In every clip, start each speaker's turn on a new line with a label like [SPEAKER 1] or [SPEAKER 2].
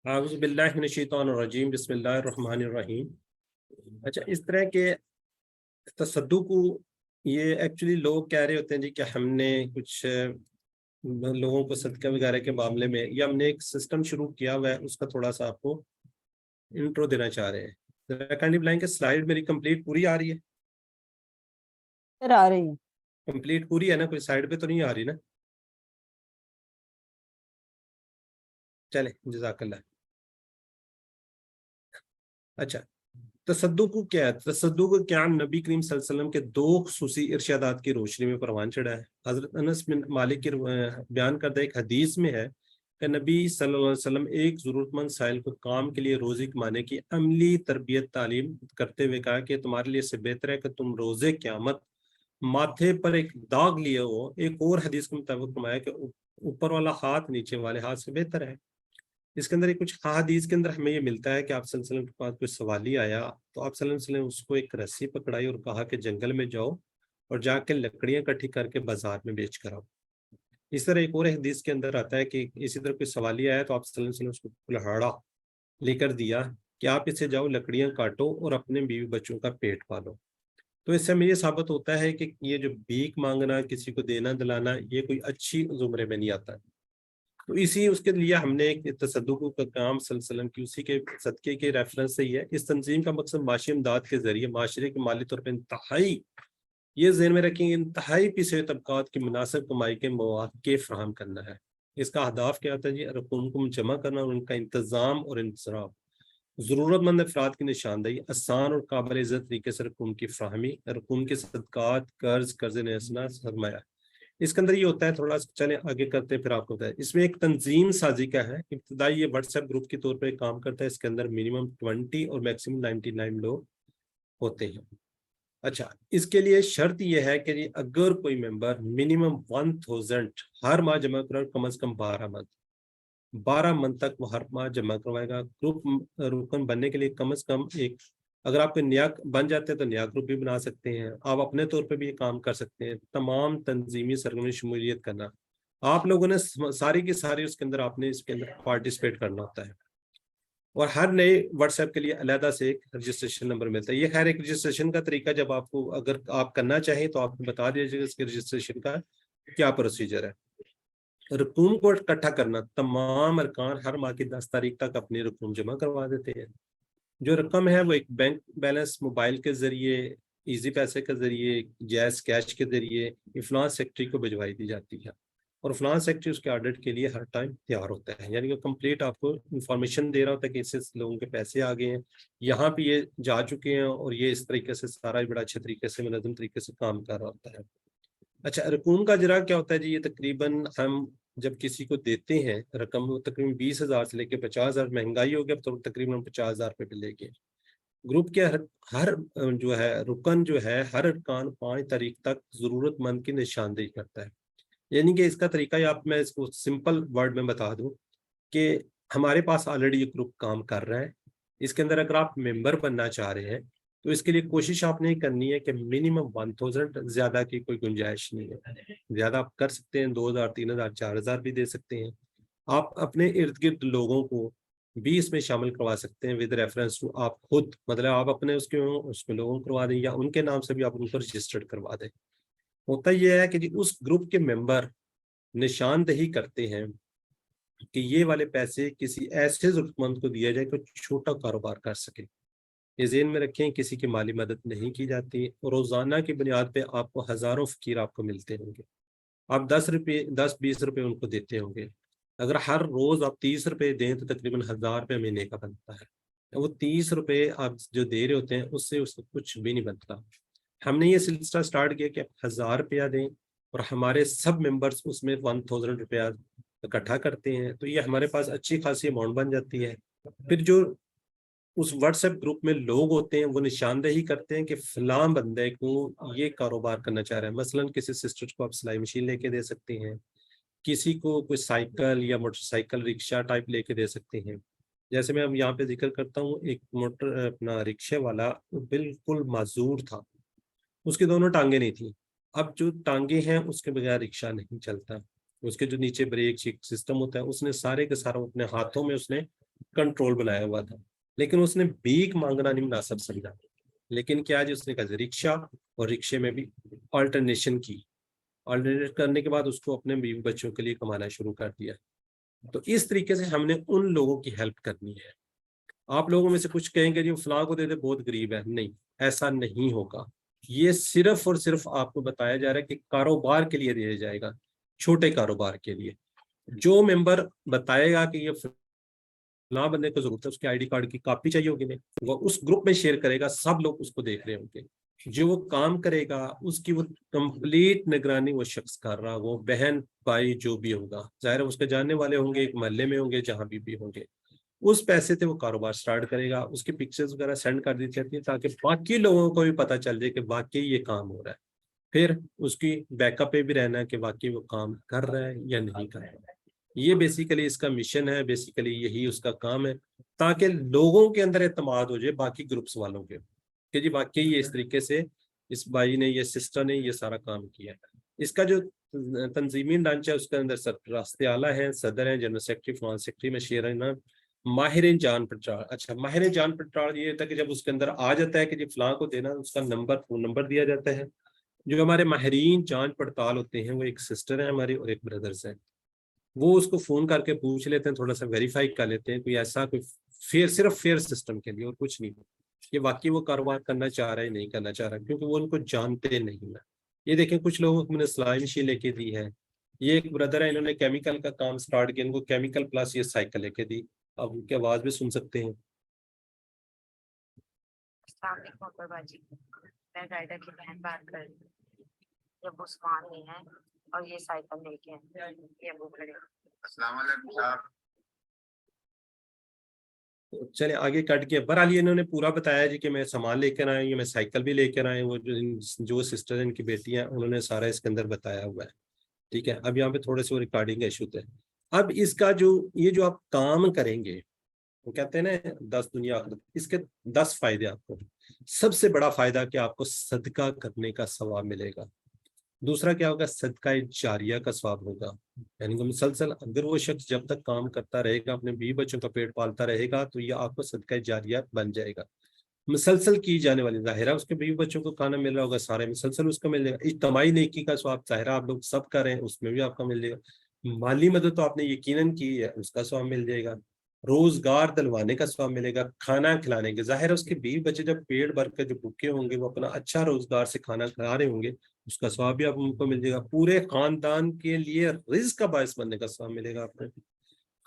[SPEAKER 1] आऊज़ु बिल्लाहि मिनश्शैतानिर्रजीम बिस्मिल्लाहिर्रहमानिर्रहीम। अच्छा, इस तरह के तसद्दुक़ को ये एक्चुअली लोग कह रहे होते हैं जी कि हमने कुछ लोगों को सदका वगैरह के मामले में या हमने एक सिस्टम शुरू किया हुआ है, उसका थोड़ा सा आपको इंट्रो देना चाह रहे हैं। ज़रा काइंडली बताएं कि स्लाइड मेरी कंप्लीट पूरी आ रही है?
[SPEAKER 2] सर आ रही है।
[SPEAKER 1] कंप्लीट पूरी है ना? कोई साइड पे तो नहीं आ रही ना? चले, जज़ाकल्लाह। अच्छा, तसद्दुक़ क्या है? तसद्दुक़ क्या नबी करीम सल्लल्लाहु अलैहि वसल्लम के दो खुसूसी इरशादात की रोशनी में परवान चढ़ा है। हज़रत अनस बिन मालिक के बयान करदा एक हदीस में है कि नबी सल्लल्लाहु अलैहि वसल्लम एक ज़रूरतमंद साइल को काम के लिए रोज़ी कमाने की अमली तरबियत तालीम करते हुए कहा कि तुम्हारे लिए इससे बेहतर है कि तुम रोज़े क़यामत माथे पर एक दाग लिए हो। एक और हदीस के मुताबिक फरमाया कि ऊपर वाला हाथ नीचे वाले हाथ से बेहतर है। इसके अंदर एक कुछ हदीस के अंदर हमें ये मिलता है कि आप सल्लल्लाहु अलैहि वसल्लम के पास कोई सवाली आया, तो आप सल्लल्लाहु अलैहि वसल्लम उसको एक रस्सी पकड़ाई और कहा कि जंगल में जाओ और जाके लकड़ियां इकट्ठी करके बाजार में बेच कर आओ। इस तरह एक और हदीस के अंदर आता है कि इसी तरह कोई सवाली आया तो आप सल्लल्लाहु अलैहि वसल्लम उसको कुल्हाड़ा लेकर दिया कि आप इससे जाओ लकड़ियां काटो और अपने बीवी बच्चों का पेट पालो। तो इससे हमें ये साबित होता है कि ये जो भीख मांगना, किसी को देना दिलाना, ये कोई अच्छी जुमरे में नहीं आता है। तो इसी उसके लिए हमने एक तसद्दुक़ का काम सल्लल्लाहु अलैहि वसल्लम की उसी के सदक़े के रेफरेंस से ही है। इस तंजीम का मकसद माशी इमदाद के ज़रिए माशरे के माली तौर पर इंतहाई, ये ज़हन में रखेंगे, इंतहाई पिछड़े तबक़ात की मुनासिब कमाई के मौक़े फ़राहम करना है। इसका अहदाफ क्या होता है जी? रकूम को जमा करना और उनका इंतज़ाम और इंसराफ, ज़रूरतमंद अफराद की निशानदेही, आसान और काबिल इज़्ज़त तरीके से रकूम की फ़राहमी, रकूम के सदक़ात, कर्ज़ नसना, सरमाया। इसके अंदर ये होता है, थोड़ा चलें आगे करते हैं फिर आपको बताएं। इसमें एक तंजीम साजी का है। इब्तदाई ये व्हाट्सएप ग्रुप के तौर पे काम करता है। इसके अंदर मिनिमम 20 और मैक्सिमम 99 लोग होते हैं। अच्छा, इसके लिए शर्त यह है कि जी अगर कोई मेंबर मिनिमम 1000 हर माह जमा कर कम से कम 12 मंथ तक वो हर माह जमा करवाएगा। ग्रुप रुकन बनने के लिए कम से कम एक, अगर आपके नया बन जाते हैं तो नया ग्रुप भी बना सकते हैं। आप अपने तौर पे भी ये काम कर सकते हैं। तमाम तंजीमी सरगर्मी शमूलियत करना, आप लोगों ने सारी की सारी उसके अंदर आपने इसके अंदर पार्टिसिपेट करना होता है। और हर नए व्हाट्सएप के लिए अलहदा से एक रजिस्ट्रेशन नंबर मिलता है। ये खैर एक रजिस्ट्रेशन का तरीका, जब आपको अगर आप करना चाहें तो आप बता दीजिएगा इसके रजिस्ट्रेशन का क्या प्रोसीजर है। रकूम को इकट्ठा करना, तमाम अरकान हर माह की 10 तारीख तक अपनी रकूम जमा करवा देते हैं। जो रकम है वो एक बैंक बैलेंस, मोबाइल के जरिए, इजी पैसे के जरिए, जैस कैश के जरिए इफ्लास सेक्रेटरी को भिजवाई दी जाती है और इफ्लास सेक्रेटरी उसके ऑडिट के लिए हर टाइम तैयार होता है। यानी कि कंप्लीट आपको इंफॉर्मेशन दे रहा होता है कि इससे लोगों के पैसे आ गए हैं, यहाँ पे ये जा चुके हैं और ये इस तरीके से सारा बड़ा अच्छे तरीके से मुनज़्ज़म तरीके से काम कर रहा होता है। अच्छा, रकूम का अजरा क्या होता है जी? ये तकरीबन हम जब किसी को देते हैं रकम, वो तकरीबन 20,000 से लेकर 50,000, महंगाई हो गया तो तकरीबन 50,000 रुपये पे लेके ग्रुप के हर जो है रुकन जो है हर अरकान 5 तारीख तक जरूरतमंद की निशानदेही करता है। यानी कि इसका तरीका, आप मैं इसको सिंपल वर्ड में बता दूं कि हमारे पास ऑलरेडी ये ग्रुप काम कर रहा है। इसके अंदर अगर आप मेंबर बनना चाह रहे हैं तो इसके लिए कोशिश आपने करनी है कि मिनिमम 1000, ज्यादा की कोई गुंजाइश नहीं है। ज्यादा आप कर सकते हैं, 2000, 3000, 4000 भी दे सकते हैं। आप अपने इर्द गिर्द लोगों को भी इसमें शामिल करवा सकते हैं विद रेफरेंस टू आप खुद, मतलब आप अपने उसमें लोगों को करवा दें या उनके नाम से भी आप उनको रजिस्टर्ड करवा दें। होता यह है कि जी उस ग्रुप के मेंबर निशानदेही करते हैं कि ये वाले पैसे किसी ऐसे जरूरतमंद को दिया जाए जो छोटा कारोबार कर सके। ये ज़हन में रखें, किसी की माली मदद नहीं की जाती। रोज़ाना की बुनियाद पे आपको हज़ारों फ़कीर आपको मिलते होंगे। आप 10-20 रुपये उनको देते होंगे। अगर हर रोज़ आप 30 रुपये दें तो तकरीबन 1000 रुपये महीने का बनता है। वो 30 रुपये आप जो दे रहे होते हैं उससे कुछ भी नहीं बनता। हमने ये सिलसिला स्टार्ट किया कि आप 1000 रुपया दें और हमारे सब मेंबर्स उसमें 1000 रुपया इकट्ठा करते हैं, तो ये हमारे पास अच्छी खासी अमाउंट बन जाती है। फिर जो उस व्हाट्सएप ग्रुप में लोग होते हैं वो निशानदेही करते हैं कि फलां बंदे को ये कारोबार करना चाह रहे हैं। मसलन किसी सिस्टर को आप सिलाई मशीन लेके दे सकते हैं, किसी को कोई साइकिल या मोटरसाइकिल रिक्शा टाइप लेके दे सकते हैं। जैसे मैं अब यहाँ पे जिक्र करता हूँ, एक मोटर अपना रिक्शे वाला बिल्कुल माजूर था, उसकी दोनों टांगे नहीं थी। अब जो टांगे हैं उसके बगैर रिक्शा नहीं चलता। उसके जो नीचे ब्रेक सिस्टम होता है उसने सारे के सारा अपने हाथों में उसने कंट्रोल बनाया हुआ था, लेकिन उसने भीख मांगना नहीं मुनासिब समझा। लेकिन क्या जी, उसने कहा रिक्शा, और रिक्शे में भी ऑल्टरनेशन की। ऑल्टरनेट करने के बाद उसको अपने बीवी बच्चों के लिए कमाना शुरू कर दिया। तो इस तरीके से हमने उन लोगों की हेल्प करनी है। आप लोगों में से कुछ कहेंगे जी फलां को दे दे बहुत गरीब है, नहीं, ऐसा नहीं होगा। ये सिर्फ और सिर्फ आपको बताया जा रहा है कि कारोबार के लिए दिया जाएगा, छोटे कारोबार के लिए। जो मेंबर बताएगा कि ये फलां बंदे को जरूरत है, उसके आईडी कार्ड की कॉपी चाहिए होगी, नहीं, वो उस ग्रुप में शेयर करेगा, सब लोग उसको देख रहे होंगे। जो वो काम करेगा उसकी वो कंप्लीट निगरानी वो शख्स कर रहा, वो बहन भाई जो भी होगा, जाहिर है उसके जानने वाले होंगे, एक मोहल्ले में होंगे, जहां भी होंगे, उस पैसे से वो कारोबार स्टार्ट करेगा। उसकी पिक्चर्स वगैरह सेंड कर दी जाती है ताकि बाकी लोगों को भी पता चल जाए कि वाकई ये काम हो रहा है। फिर उसकी बैकअप पे भी रहना है कि वाकई वो काम कर रहा है या नहीं कर रहा है। ये बेसिकली इसका मिशन है, बेसिकली यही उसका काम है, ताकि लोगों के अंदर एतमाद हो जाए बाकी ग्रुप्स वालों के कि जी वाकई ये इस तरीके से इस भाई ने, ये सिस्टर ने ये सारा काम किया है। इसका जो तंजीमी ढांचा है उसके अंदर रास्ते आला है, सदर है, जनरल सेक्रेटरी, फाइनेंस सेक्रेटरी में शेयर है ना, माहिर जान पड़ताल। अच्छा, माहिर जान पड़ताल ये था कि जब उसके अंदर आ जाता है कि जी फलां को देना, उसका नंबर, फोन नंबर दिया जाता है। जो हमारे माहिरीन जांच पड़ताल होते हैं, वो एक सिस्टर है हमारी और एक ब्रदर्स है, वो उसको फोन करके पूछ लेते हैं, थोड़ा सा वेरीफाई कर लेते हैं कोई ऐसा कोई फेयर, सिर्फ फेयर सिस्टम के लिए और कुछ नहीं, कि वाकई वो कारोबार करना चाह रहा है नहीं करना चाह रहा, क्योंकि वो उनको जानते नहीं है। ये देखें, कुछ लोगों को मैंने सिलाई मशीन लेके दी है, ये एक ब्रदर है, इन्होंने केमिकल का काम स्टार्ट किया, इनको केमिकल प्लस ये साइकिल लेके दी। अब उनकी आवाज भी सुन सकते हैं।
[SPEAKER 3] बाजी, मैं गाइडर की बहन बात कर रही हूँ। जब उस्मान नहीं है और ये साइकिल लेके हैं, ये अबू खड़े। अस्सलाम वालेकुम साहब।
[SPEAKER 1] तो चले आगे कट के बहरहाल इन्होंने पूरा बताया जी कि मैं सामान लेकर आया, ये मैं साइकिल भी लेकर आए, वो जो सिस्टर इनकी बेटी हैं उन्होंने सारा इसके अंदर बताया हुआ है। ठीक है, अब यहाँ पे थोड़े से रिकॉर्डिंग का इशू थे। अब इसका जो ये जो आप काम करेंगे, वो कहते हैं ना 10 दुनिया आखिरत, इसके 10 फायदे आपको। सबसे बड़ा फायदा कि आपको सदका करने का सवाब मिलेगा। दूसरा क्या होगा, सदका जारिया का सवाब होगा, यानी कि मुसलसल अगर वो शख्स जब तक काम करता रहेगा, अपने बीवी बच्चों का पेट पालता रहेगा, तो ये आपको सदका जारिया बन जाएगा। मुसलसल की जाने वाली, जाहिरा उसके बीवी बच्चों को खाना मिल रहा होगा, सारे मुसलसल उसको मिल जाएगा। इज्तमाई नेकी का स्वाब जाहिरा आप लोग सब कर रहे हैं, उसमें भी आपका मिल जाएगा। माली मदद तो आपने यकीनन की है, उसका स्वाब मिल जाएगा। रोजगार दिलवाने का स्वाब मिलेगा, खाना खिलाने के, जाहिर है उसके बीवी बच्चे जब पेट भर कर जो भूखे होंगे, वो अपना अच्छा रोजगार से खाना खा रहे होंगे, उसका स्वाब भी आप उनको मिल जाएगा। पूरे खानदान के लिए रिज्क का बायस बनने का स्वाब मिलेगा, आपको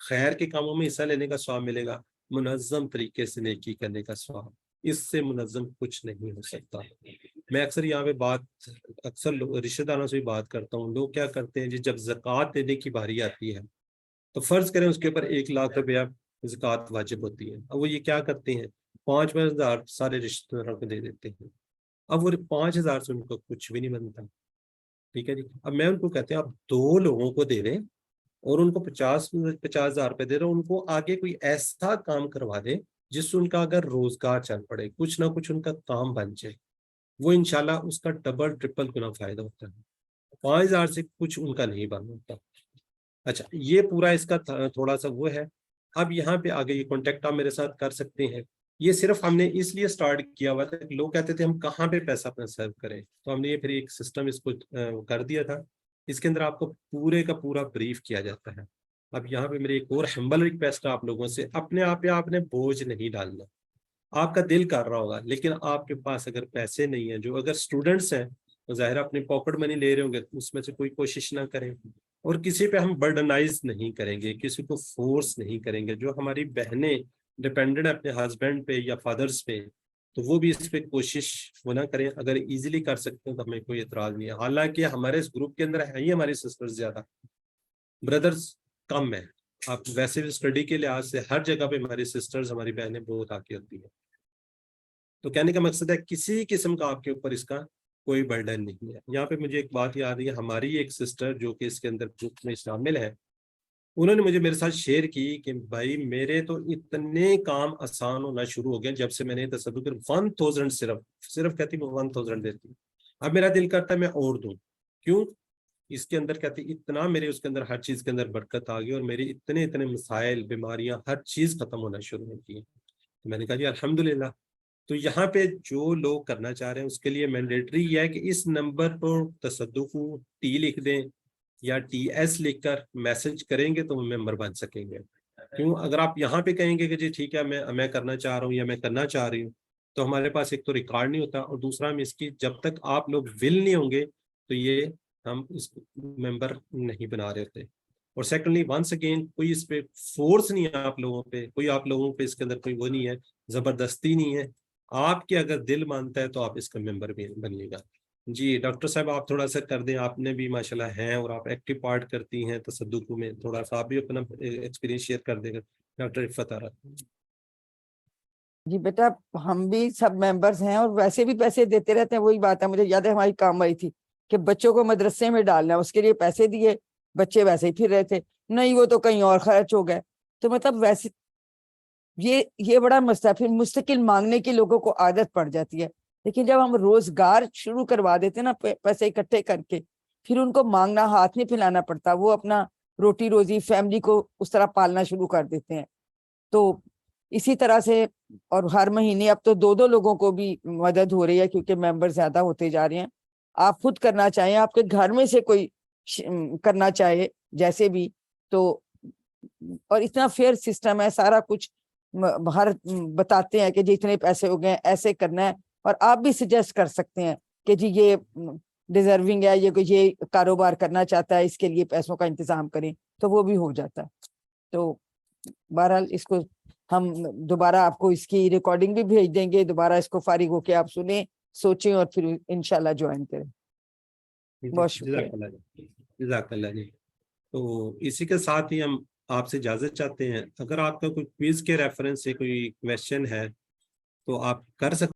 [SPEAKER 1] खैर के कामों में हिस्सा लेने का स्वाब मिलेगा, मुनज़्ज़म तरीके से नेकी करने का स्वाब। इससे मुनज़्ज़म कुछ नहीं हो सकता। मैं अक्सर यहाँ पे बात, अक्सर रिश्तेदारों से भी बात करता हूँ, लोग क्या करते हैं जी, जब ज़कात देने की बारी आती है, तो फर्ज करें उसके ऊपर 1 लाख रुपया ज़कात वाजिब होती है। अब वो ये क्या करते हैं, 5,000 सारे रिश्तेदारों को दे देते हैं। अब वो 5,000 से उनको कुछ भी नहीं बनता। ठीक है जी, अब मैं उनको कहते हैं आप 2 लोगों को दे दें और उनको 50,000 रुपये दे रहे हो, उनको आगे कोई ऐसा काम करवा दे जिससे उनका अगर रोजगार चल पड़े, कुछ ना कुछ उनका काम बन जाए, वो इंशाल्लाह उसका डबल ट्रिपल गुना फायदा होता है। 5,000 से कुछ उनका नहीं बन होता। अच्छा, ये पूरा इसका थोड़ा सा वो है। अब यहाँ पे आगे ये कॉन्टेक्ट आप मेरे साथ कर सकते हैं। ये सिर्फ हमने इसलिए स्टार्ट किया हुआ था कि लोग कहते थे हम कहाँ पे पैसा अपना सर्व करें, तो हमने ये फिर एक सिस्टम इसको कर दिया था। इसके अंदर आपको पूरे का पूरा ब्रीफ किया जाता है। अब यहाँ पे मेरी एक और हम्बल रिक्वेस्ट है आप लोगों से, अपने आप पे आपने बोझ नहीं डालना। आपका दिल कर रहा होगा, लेकिन आपके पास अगर पैसे नहीं है, जो अगर स्टूडेंट्स हैं तो जाहिर अपनी पॉकेट मनी ले रहे होंगे, उसमें से कोई कोशिश ना करें। और किसी पे हम बर्डनाइज नहीं करेंगे, किसी को फोर्स नहीं करेंगे। जो हमारी बहनें डिपेंडेंट है अपने हस्बैंड पे या फादर्स पे, तो वो भी इस पे कोशिश वो ना करें। अगर इजीली कर सकते हैं तो हमें कोई एतराज नहीं है। हालांकि हमारे इस ग्रुप के अंदर है ही हमारी सिस्टर्स ज्यादा, ब्रदर्स कम है। आप वैसे भी स्टडी के लिहाज से हर जगह पे हमारी सिस्टर्स, हमारी बहनें बहुत आगे होती है। तो कहने का मकसद है किसी किस्म का आपके ऊपर इसका कोई बर्डन नहीं है। यहाँ पे मुझे एक बात याद है, हमारी एक सिस्टर जो कि इसके अंदर ग्रुप में शामिल है, उन्होंने मुझे मेरे साथ शेयर की कि भाई मेरे तो इतने काम आसान होना शुरू हो गए जब से मैंने तसद्दुक 1,000 सिर्फ कहती मैं 1,000 देती हूँ। अब मेरा दिल करता है मैं और दूं। क्यों? اس کے اندر کہتے ہیں اتنا میرے اس کے اندر ہر چیز کے اندر برکت آ گئی اور میرے اتنے مسائل بیماریاں ہر چیز ختم ہونا شروع ہوتی ہیں. میں نے کہا جی الحمدللہ. تو یہاں پہ جو لوگ کرنا چاہ رہے ہیں اس کے لیے مینڈیٹری یہ ہے کہ اس نمبر پر تصدق ٹی لکھ دیں یا ٹی ایس لکھ کر میسج کریں گے تو وہ ممبر بن سکیں گے. کیوں اگر آپ یہاں پہ کہیں گے کہ جی ٹھیک ہے میں کرنا چاہ رہا ہوں یا میں کرنا چاہ رہی ہوں تو ہمارے پاس ایک تو ریکارڈ نہیں ہوتا اور دوسرا ہم اس کی جب تک آپ لوگ ول نہیں ہوں گے تو یہ ہم اس ممبر نہیں بنا رہے ہوتے. اور سیکنڈلی ونس اگین کوئی اس پہ فورس نہیں ہے آپ لوگوں پہ, کوئی آپ لوگوں پہ اس کے اندر کوئی وہ نہیں ہے, زبردستی نہیں ہے. آپ کے اگر دل مانتا ہے تو آپ اس کا ممبر بھی بنیے گا. جی ڈاکٹر صاحب آپ تھوڑا سا کر دیں, آپ نے بھی ماشاءاللہ ہیں اور آپ ایکٹیو پارٹ کرتی ہیں تصدق میں, تھوڑا سا آپ بھی اپنا ایکسپیرینس شیئر کر دیں گا. ڈاکٹر عفت آرا.
[SPEAKER 2] جی بیٹا ہم بھی سب ممبرز ہیں اور ویسے بھی پیسے دیتے رہتے ہیں. وہی بات ہے, مجھے یاد ہے ہماری کام آئی تھی کہ بچوں کو مدرسے میں ڈالنا, اس کے لیے پیسے دیے, بچے ویسے ہی پھر رہے تھے, نہیں وہ تو کہیں اور خرچ ہو گئے. تو مطلب ویسے یہ بڑا مسئلہ, پھر مستقل مانگنے کی لوگوں کو عادت پڑ جاتی ہے. لیکن جب ہم روزگار شروع کروا دیتے ہیں نا پیسے اکٹھے کر کے, پھر ان کو مانگنا, ہاتھ نہیں پھیلانا پڑتا, وہ اپنا روٹی روزی فیملی کو اس طرح پالنا شروع کر دیتے ہیں. تو اسی طرح سے, اور ہر مہینے اب تو 2 لوگوں کو بھی مدد ہو رہی ہے کیونکہ ممبر زیادہ ہوتے جا رہے ہیں. آپ خود کرنا چاہیں, آپ کے گھر میں سے کوئی کرنا چاہے جیسے بھی, تو اور اتنا فیئر سسٹم ہے, سارا کچھ ہر بتاتے ہیں کہ جی اتنے پیسے ہو گئے, ایسے کرنا ہے. اور آپ بھی سجیسٹ کر سکتے ہیں کہ جی یہ ڈیزرونگ ہے, یہ کاروبار کرنا چاہتا ہے, اس کے لیے پیسوں کا انتظام کریں, تو وہ بھی ہو جاتا ہے. تو بہرحال اس کو ہم دوبارہ آپ کو اس کی ریکارڈنگ بھی بھیج دیں گے, دوبارہ اس کو فارغ ہو کے آپ سنیں, سوچیں اور پھر انشاءاللہ جوائن کریں. بہت شکریہ.
[SPEAKER 1] جزاک اللہ جی. تو اسی کے ساتھ ہی ہم آپ سے اجازت چاہتے ہیں. اگر آپ کا کوئی کوئز کے ریفرنس سے کوئی کویسچن ہے تو آپ کر سکتے